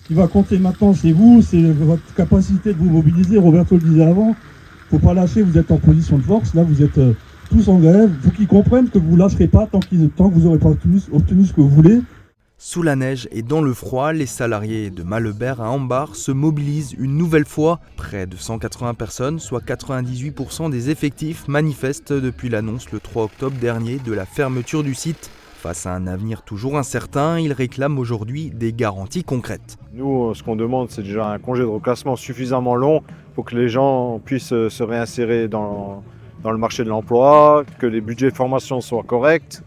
qui va compter maintenant, c'est vous, c'est votre capacité de vous mobiliser. Roberto le disait avant, faut pas lâcher, vous êtes en position de force, là vous êtes tous en grève. Il faut qu'ils comprennent que vous ne lâcherez pas tant que vous n'aurez pas obtenu ce que vous voulez. Sous la neige et dans le froid, les salariés de Malebert à Ambar se mobilisent une nouvelle fois. Près de 180 personnes, soit 98% des effectifs, manifestent depuis l'annonce le 3 octobre dernier de la fermeture du site. Face à un avenir toujours incertain, ils réclament aujourd'hui des garanties concrètes. Nous, ce qu'on demande, c'est déjà un congé de reclassement suffisamment long pour que les gens puissent se réinsérer dans le marché de l'emploi, que les budgets de formation soient corrects.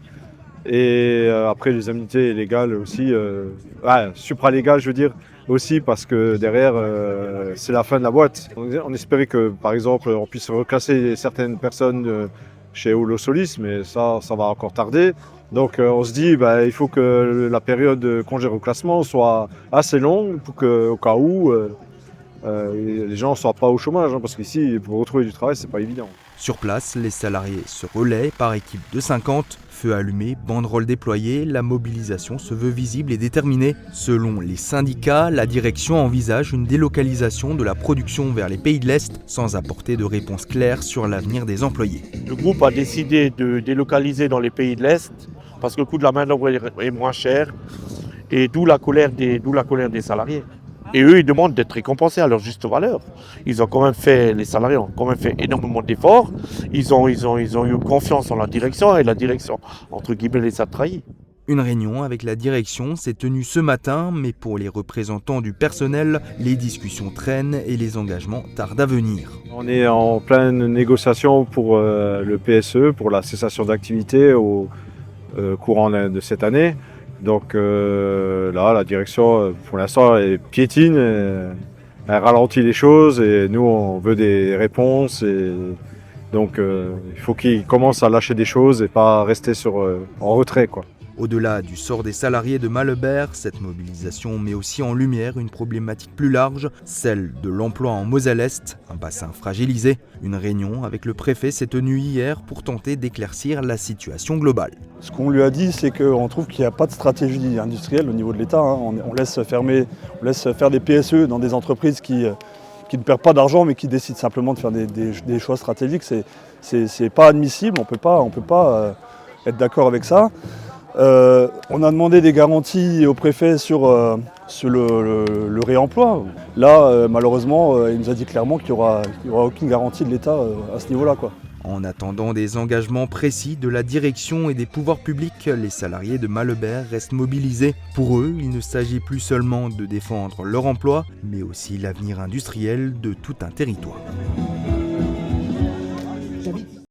Et après les indemnités légales aussi, supralégales je veux dire, aussi parce que derrière c'est la fin de la boîte. On espérait que par exemple on puisse reclasser certaines personnes chez Holo Solis, mais ça va encore tarder. Donc on se dit il faut que la période de congé reclassement soit assez longue pour qu'au cas où les gens ne soient pas au chômage, parce qu'ici pour retrouver du travail c'est pas évident. Sur place, les salariés se relaient par équipe de 50. Feu allumé, banderoles déployées, la mobilisation se veut visible et déterminée. Selon les syndicats, la direction envisage une délocalisation de la production vers les pays de l'Est sans apporter de réponse claire sur l'avenir des employés. Le groupe a décidé de délocaliser dans les pays de l'Est parce que le coût de la main-d'œuvre est moins cher et d'où la colère des salariés. Et eux, ils demandent d'être récompensés à leur juste valeur. Les salariés ont quand même fait énormément d'efforts. Ils ont eu confiance en la direction et la direction, entre guillemets, les a trahis. Une réunion avec la direction s'est tenue ce matin, mais pour les représentants du personnel, les discussions traînent et les engagements tardent à venir. On est en pleine négociation pour le PSE, pour la cessation d'activité au courant de cette année. Donc là, la direction, pour l'instant, elle piétine, elle ralentit les choses et nous, on veut des réponses. Et donc, il faut qu'ils commencent à lâcher des choses et pas rester en retrait, quoi. Au-delà du sort des salariés de Malebert, cette mobilisation met aussi en lumière une problématique plus large, celle de l'emploi en Moselle-Est, un bassin fragilisé. Une réunion avec le préfet s'est tenue hier pour tenter d'éclaircir la situation globale. Ce qu'on lui a dit, c'est qu'on trouve qu'il n'y a pas de stratégie industrielle au niveau de l'État. On laisse faire des PSE dans des entreprises qui ne perdent pas d'argent mais qui décident simplement de faire des choix stratégiques. C'est pas admissible, on peut pas être d'accord avec ça. On a demandé des garanties au préfet sur le réemploi. Là, malheureusement, il nous a dit clairement qu'il n'y aura aucune garantie de l'État à ce niveau-là, quoi. En attendant des engagements précis de la direction et des pouvoirs publics, les salariés de Malebert restent mobilisés. Pour eux, il ne s'agit plus seulement de défendre leur emploi, mais aussi l'avenir industriel de tout un territoire.